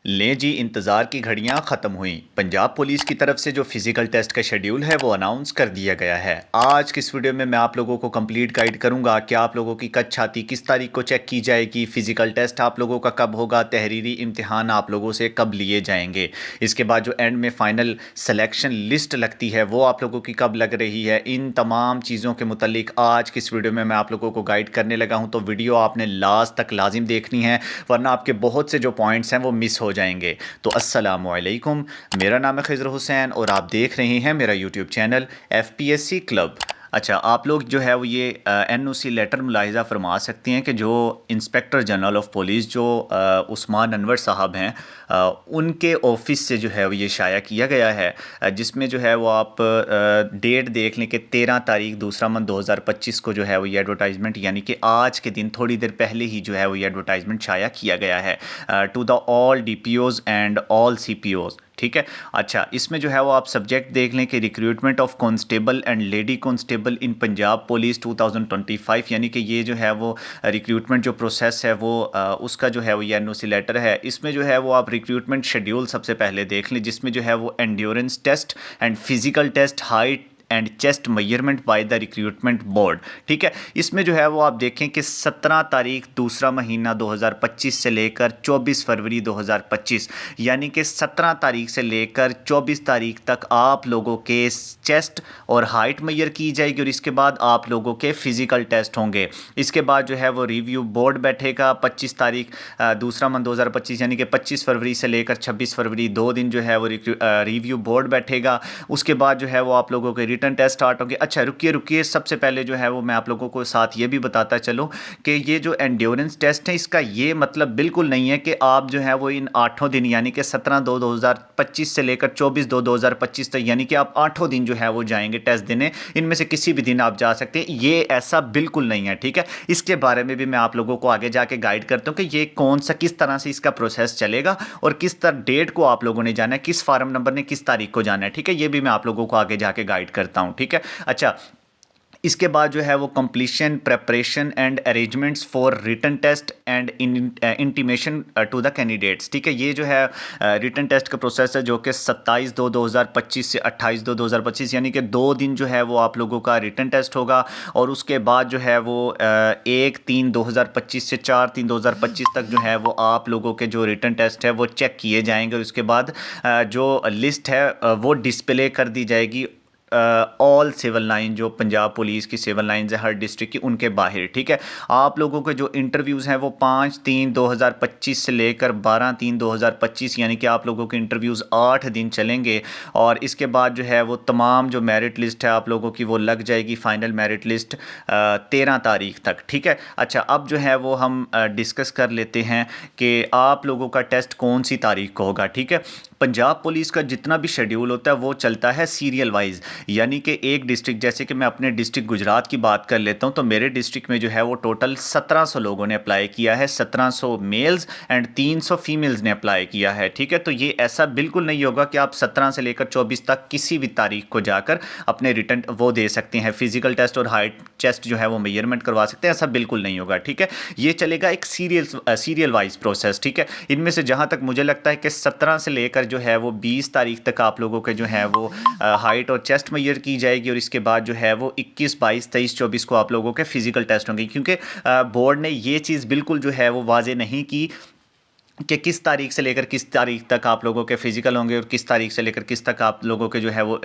लें जी, इंतज़ार की घड़ियां ख़त्म हुई। पंजाब पुलिस की तरफ से जो फ़िज़िकल टेस्ट का शेड्यूल है वो अनाउंस कर दिया गया है। आज की इस वीडियो में मैं आप लोगों को कंप्लीट गाइड करूंगा कि आप लोगों की कद छाती किस तारीख को चेक की जाएगी, फ़िज़िकल टेस्ट आप लोगों का कब होगा, तहरीरी इम्तिहान आप लोगों से कब लिए जाएंगे, इसके बाद जो एंड में फ़ाइनल सिलेक्शन लिस्ट लगती है वो आप लोगों की कब लग रही है। इन तमाम चीज़ों के मुतालिक आज की इस वीडियो में मैं आप लोगों को गाइड करने लगा हूँ, तो वीडियो आपने लास्ट तक लाजिम देखनी है, वरना आपके बहुत से जो पॉइंट्स हैं वो मिस हो जाएंगे। तो अस्सलामु अलैकुम, मेरा नाम है खिज़र हुसैन और आप देख रहे हैं मेरा यूट्यूब चैनल FPSC क्लब। अच्छा, आप लोग जो है वो ये NOC लेटर मुलाहिज़ा फरमा सकते हैं कि जो इंस्पेक्टर जनरल ऑफ पुलिस जो उस्मान अनवर साहब हैं, उनके ऑफिस से जो है वो ये शाया किया गया है, जिसमें जो है वो आप डेट देख लें कि 13 तारीख दूसरा मंथ 2025 को जो है वो ये एडवर्टाइजमेंट, यानी कि आज के दिन थोड़ी देर पहले ही जो है वो ये एडवर्टाइजमेंट शाया किया गया है to the all DPOs and all CPOs। ठीक है। अच्छा, इसमें जो है वो आप सब्जेक्ट देख लें कि recruitment of constable and lady constable in Punjab police 2025, यानी कि ये जो है वो रिक्रूटमेंट जो प्रोसेस है वो उसका जो है वो ये NOC लेटर है। इसमें जो है वो आप रिक्रूटमेंट शेड्यूल सबसे पहले देख लें, जिसमें जो है वो endurance test and physical test, height and chest measurement by the recruitment board. ठीक है। इसमें जो है वो आप देखें कि 17 तारीख दूसरा महीना 2025 से लेकर 24 फरवरी 2025, यानी कि 17 तारीख से लेकर 24 तारीख तक आप लोगों के चेस्ट और हाइट मेजर की जाएगी और इसके बाद आप लोगों के फिज़िकल टेस्ट होंगे। इसके बाद जो है वो रिव्यू बोर्ड बैठेगा 25 तारीख दूसरा मंथ 2025, यानी कि 25 फरवरी से लेकर 26 फरवरी 2 दिन जो है वो रिव्यू बोर्ड बैठेगा। उसके बाद जो है वो आप लोगों के रिटन टेस्ट स्टार्ट होंगे। अच्छा, रुकिए, सबसे पहले जो है वो मैं आप लोगों को साथ ये भी बताता चलूँ कि ये जो एंड्योरेंस टेस्ट है इसका ये मतलब बिल्कुल नहीं है कि आप जो है वो इन 8 दिन, यानी कि 17/2/2025 से लेकर 24/2/2025 तक, यानी कि आप 8 दिन जो है वो जाएंगे टेस्ट देने, इनमें से किसी भी दिन आप जा सकते हैं। ये ऐसा बिल्कुल नहीं है। ठीक है। इसके बारे में भी मैं आप लोगों को आगे जाके गाइड करता हूँ कि ये कौन सा, किस तरह से इसका प्रोसेस चलेगा और किस तरह डेट को आप लोगों ने जाना है, किस फार्म नंबर ने किस तारीख को जाना है। ठीक है। ये भी मैं आप लोगों को आगे जाके गाइड करता हूँ। ठीक है। अच्छा, इसके बाद जो है वो completion, preparation and arrangements for written test and intimation to the candidates. ठीक है। ये जो है रिटन टेस्ट का प्रोसेस है जो कि 27/2/2025 से 28/2/2025, यानी कि 2 दिन जो है वो आप लोगों का रिटन टेस्ट होगा और उसके बाद जो है वो 1/3/2025 से 4/3/2025 तक जो है वो आप लोगों के जो रिटन टेस्ट है वो चेक किए जाएंगे और उसके बाद जो लिस्ट है वो डिस्प्ले कर दी जाएगी ऑल सिविल लाइन, जो पंजाब पुलिस की सिविल लाइंस है हर डिस्ट्रिक्ट की, उनके बाहर। ठीक है। आप लोगों के जो इंटरव्यूज़ हैं वो 5/3/2025 से लेकर 12/3/2025, यानी कि आप लोगों के इंटरव्यूज़ 8 दिन चलेंगे और इसके बाद जो है वो तमाम जो मेरिट लिस्ट है आप लोगों की वो लग जाएगी, फाइनल मेरिट लिस्ट 13 तारीख तक। ठीक है। अच्छा, अब जो है वो हम डिस्कस कर लेते हैं कि आप लोगों का टेस्ट कौन सी तारीख को होगा। ठीक है। पंजाब पुलिस का जितना भी शेड्यूल होता है वो चलता है सीरियल वाइज, यानी कि एक डिस्ट्रिक्ट, जैसे कि मैं अपने डिस्ट्रिक्ट गुजरात की बात कर लेता हूं, तो मेरे डिस्ट्रिक्ट में जो है वो टोटल 1700 लोगों ने अप्लाई किया है, 1700 मेल्स एंड 300 फीमेल्स ने अप्लाई किया है। ठीक है। तो ये ऐसा बिल्कुल नहीं होगा कि आप 17 से लेकर 24 तक किसी भी तारीख को जाकर अपने रिटर्न वो दे सकते हैं, फिजिकल टेस्ट और हाइट चेस्ट जो है वो मेजरमेंट करवा सकते हैं, ऐसा बिल्कुल नहीं होगा। ठीक है। ये चलेगा एक सीरियल वाइज प्रोसेस। ठीक है। इनमें से जहाँ तक मुझे लगता है कि 17 से लेकर जो है वो 20 तारीख तक आप लोगों के जो है वो हाइट और चेस्ट मेजर की जाएगी और इसके बाद जो है वो 21, 22, 23, 24 को आप लोगों के फिजिकल टेस्ट होंगे, क्योंकि बोर्ड ने ये चीज़ बिल्कुल जो है वो वाजे नहीं की कि किस तारीख से लेकर किस तारीख तक आप लोगों के फिजिकल होंगे और किस तारीख से लेकर किस तक आप लोगों के जो है वो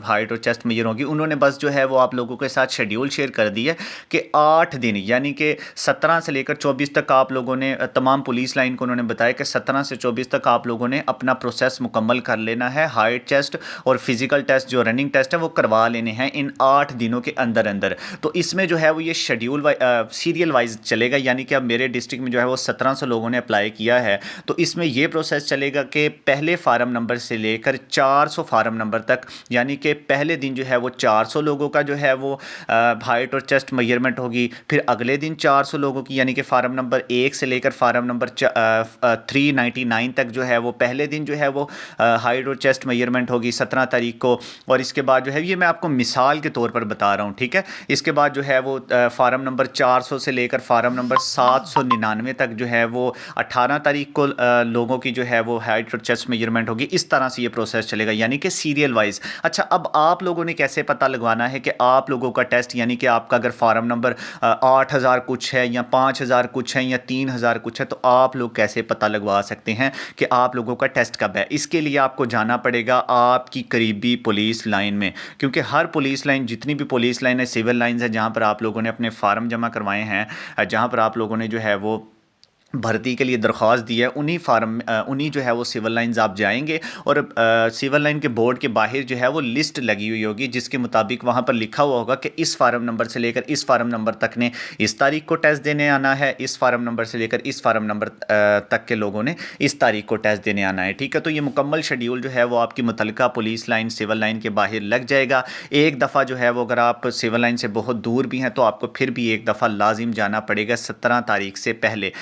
हाइट और चेस्ट मेजर होगी। उन्होंने बस जो है वो आप लोगों के साथ शेड्यूल शेयर कर दी है कि 8 दिन, यानी कि 17 से लेकर 24 तक आप लोगों ने, तमाम पुलिस लाइन को उन्होंने बताया कि 17 से 24 तक आप लोगों ने अपना प्रोसेस मुकम्मल कर लेना है, हाइट, चेस्ट और फिजिकल टेस्ट जो रनिंग टेस्ट है वो करवा लेने हैं इन 8 दिनों के अंदर अंदर। तो इसमें जो है वो ये शेड्यूल सीरियल वाइज चलेगा, यानी कि अब मेरे डिस्ट्रिक्ट में जो है वो 1700 लोगों ने अप्लाई किया है, तो इसमें यह प्रोसेस चलेगा कि पहले फार्म नंबर से लेकर 400 फार्म नंबर तक, यानी कि पहले दिन जो है वो 400 लोगों का जो है वो हाइट और चेस्ट मेजरमेंट होगी, फिर अगले दिन 400 लोगों की, यानी कि फार्म नंबर 1 से लेकर फार्म नंबर 399 तक जो है वो पहले दिन जो है वो हाइट और चेस्ट मेजरमेंट होगी 17 तारीख को। और इसके बाद जो है, ये मैं आपको मिसाल के तौर पर बता रहा हूँ, ठीक है। इसके बाद जो है वो फार्म नंबर 400 से लेकर फार्म नंबर 799 तक जो है वो 18 तारीख तारीख को लोगों की जो है वो हाइट और चेस्ट मेजरमेंट होगी। इस तरह से ये प्रोसेस चलेगा, यानी कि सीरियल वाइज। अच्छा, अब आप लोगों ने कैसे पता लगवाना है कि आप लोगों का टेस्ट, यानी कि आपका अगर फार्म नंबर 8,000 कुछ है या 5,000 कुछ है या 3,000 कुछ है, तो आप लोग कैसे पता लगवा सकते हैं कि आप लोगों का टेस्ट कब है? इसके लिए आपको जाना पड़ेगा आपकी करीबी पुलिस लाइन में, क्योंकि हर पुलिस लाइन, जितनी भी पुलिस लाइन है, सिविल लाइंस है, जहाँ पर आप लोगों ने अपने फार्म जमा करवाए हैं, जहाँ पर आप लोगों ने जो है वो भर्ती के लिए दरख्वास्त दी है, उन्हीं जो है वो सिविल लाइंस आप जाएंगे और सिविल लाइन के बोर्ड के बाहर जो है वो लिस्ट लगी हुई होगी, जिसके मुताबिक वहाँ पर लिखा हुआ होगा कि इस फार्म नंबर से लेकर इस फार्म नंबर तक ने इस तारीख को टेस्ट देने आना है, इस फार्म नंबर से लेकर इस फार्म नंबर तक के लोगों ने इस तारीख को टेस्ट देने आना है। ठीक है, तो ये मुकम्मल शेड्यूल जो है वो आपकी मुतलका पुलिस लाइन, सिविल लाइन के बाहर लग जाएगा। एक दफ़ा जो है वो अगर आप सिविल लाइन से बहुत दूर भी हैं तो आपको फिर भी एक दफ़ा लाजिम जाना पड़ेगा 17 तारीख से पहले।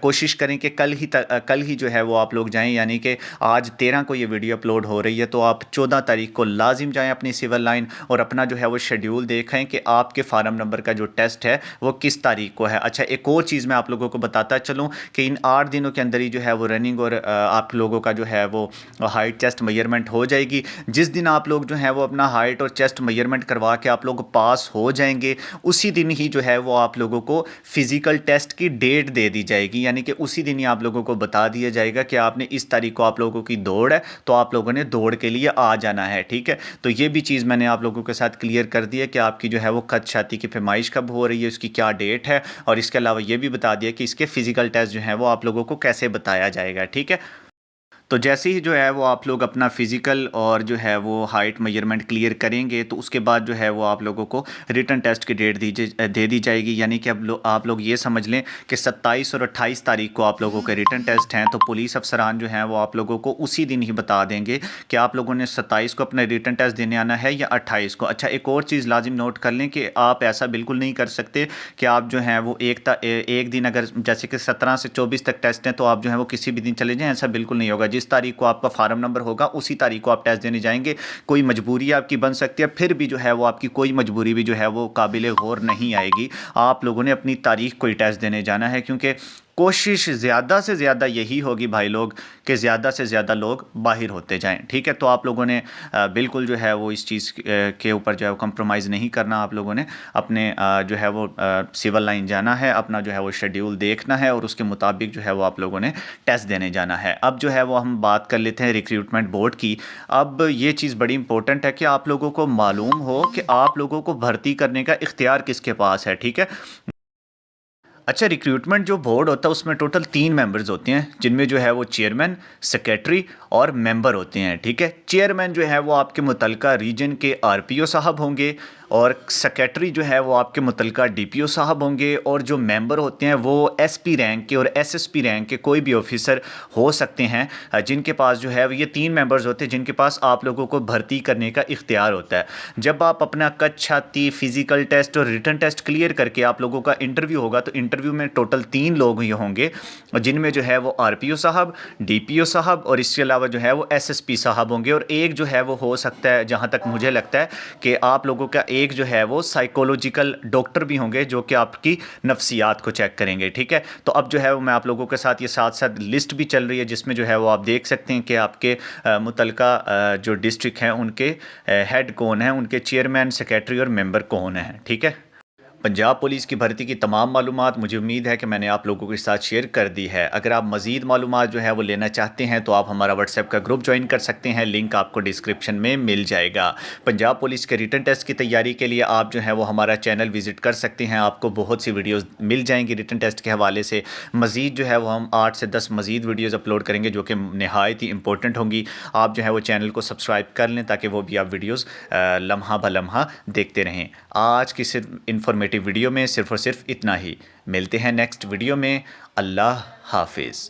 कोशिश करें कि कल ही जो है वो आप लोग जाएं, यानी कि आज 13 को ये वीडियो अपलोड हो रही है, तो आप 14 तारीख को लाजिम जाएं अपनी सिविल लाइन और अपना जो है वो शेड्यूल देखें कि आपके फार्म नंबर का जो टेस्ट है वो किस तारीख को है। अच्छा, एक और चीज़ मैं आप लोगों को बताता चलूँ कि इन 8 दिनों के अंदर ही जो है वो रनिंग और आप लोगों का जो है वो हाइट चेस्ट मेजरमेंट हो जाएगी। जिस दिन आप लोग जो है वो अपना हाइट और चेस्ट मेजरमेंट करवा के आप लोग पास हो जाएंगे, उसी दिन ही जो है वो आप लोगों को फिज़िकल टेस्ट की डेट दे दी जाएगी, यानी कि उसी दिन ही आप लोगों को बता दिया जाएगा कि आपने इस तारीख को आप लोगों की दौड़ है, तो आप लोगों ने दौड़ के लिए आ जाना है। ठीक है, तो ये भी चीज़ मैंने आप लोगों के साथ क्लियर कर दी है कि आपकी जो है वो कद छाती की पैमाइश कब हो रही है, उसकी क्या डेट है, और इसके अलावा ये भी बता दिया कि इसके फिजिकल टेस्ट जो है वो आप लोगों को कैसे बताया जाएगा। ठीक है, तो जैसे ही जो है वो आप लोग अपना फ़िज़िकल और जो है वो हाइट मेजरमेंट क्लियर करेंगे, तो उसके बाद जो है वो आप लोगों को रिटन टेस्ट की डेट दे दी जाएगी। यानी कि अब आप लोग ये समझ लें कि 27 और 28 तारीख को आप लोगों के रिटन टेस्ट हैं, तो पुलिस अफसरान जो हैं वो आप लोगों को उसी दिन ही बता देंगे कि आप लोगों ने 27 को अपना रिटन टेस्ट देने आना है या 28 को। अच्छा, एक और चीज़ लाजिम नोट कर लें कि आप ऐसा बिल्कुल नहीं कर सकते कि आप जो हैं वो एक दिन, अगर जैसे कि 17 से 24 तक टेस्ट हैं, तो आप जो है वो किसी भी दिन चले जाएँ, ऐसा बिल्कुल नहीं होगा। जिस तारीख को आपका फार्म नंबर होगा उसी तारीख को आप टेस्ट देने जाएंगे। कोई मजबूरी आपकी बन सकती है, फिर भी जो है वो आपकी कोई मजबूरी भी जो है वो काबिल गौर नहीं आएगी। आप लोगों ने अपनी तारीख को ही टेस्ट देने जाना है, क्योंकि कोशिश ज़्यादा से ज़्यादा यही होगी भाई लोग कि ज़्यादा से ज़्यादा लोग बाहर होते जाएं। ठीक है, तो आप लोगों ने बिल्कुल जो है वो इस चीज़ के ऊपर जो है वो कंप्रोमाइज़ नहीं करना। आप लोगों ने अपने जो है वो सिविल लाइन जाना है, अपना जो है वो शेड्यूल देखना है और उसके मुताबिक जो है वो आप लोगों ने टेस्ट देने जाना है। अब जो है वो हम बात कर लेते हैं रिक्रूटमेंट बोर्ड की। अब ये चीज़ बड़ी इंपॉर्टेंट है कि आप लोगों को मालूम हो कि आप लोगों को भर्ती करने का इख्तियार किसके पास है। ठीक है, अच्छा, रिक्रूटमेंट जो बोर्ड होता है उसमें टोटल 3 मेंबर्स होते हैं, जिनमें जो है वो चेयरमैन, सेक्रेटरी और मेंबर होते हैं। ठीक है, चेयरमैन जो है वो आपके मुतलका रीजन के आरपीओ साहब होंगे और सेक्रेटरी जो है वो आपके मुतलका डीपीओ साहब होंगे, और जो मेंबर होते हैं वो एसपी रैंक के और एसएसपी रैंक के कोई भी ऑफिसर हो सकते हैं, जिनके पास जो है ये 3 मेंबर्स होते हैं जिनके पास आप लोगों को भर्ती करने का इख्तियार होता है। जब आप अपना कद छाती, फिजिकल टेस्ट और रिटन टेस्ट क्लियर करके आप लोगों का इंटरव्यू होगा, तो इंटरव्यू में टोटल 3 लोग ही होंगे, जिनमें जो है वो आरपीओ साहब, डीपीओ साहब और इसके अलावा जो है वो एसएसपी साहब होंगे, और एक जो है वो हो सकता है, जहाँ तक मुझे लगता है कि आप लोगों का एक जो है वो साइकोलॉजिकल डॉक्टर भी होंगे जो कि आपकी नफ्सियात को चेक करेंगे। ठीक है, तो अब जो है वो मैं आप लोगों के साथ ये साथ साथ लिस्ट भी चल रही है, जिसमें जो है वो आप देख सकते हैं कि आपके मुतलका जो डिस्ट्रिक्ट हैं उनके हेड कौन है, उनके चेयरमैन, सेक्रेटरी और मेंबर कौन है। ठीक है, पंजाब पुलिस की भर्ती की तमाम मालूमात मुझे उम्मीद है कि मैंने आप लोगों के साथ शेयर कर दी है। अगर आप मज़ीद मालूमात जो है वो लेना चाहते हैं तो आप हमारा व्हाट्सएप का ग्रुप ज्वाइन कर सकते हैं, लिंक आपको डिस्क्रिप्शन में मिल जाएगा। पंजाब पुलिस के रिटन टेस्ट की तैयारी के लिए आप जो है वो हमारा चैनल विज़िट कर सकते हैं, आपको बहुत सी वीडियोज़ मिल जाएंगी रिटन टेस्ट के हवाले से। मज़ीद जो है वो हम 8 से 10 मज़ीद वीडियोज़ अपलोड करेंगे जो कि नहायत ही इंपॉर्टेंट होंगी। आप जो है वो चैनल को सब्सक्राइब कर लें ताकि वो भी आप वीडियोज़ लम्हा ब लम्हा देखते रहें। आज की सिर्फ इन्फॉर्मेटिव वीडियो में सिर्फ और सिर्फ इतना ही। मिलते हैं नेक्स्ट वीडियो में। अल्लाह हाफिज़।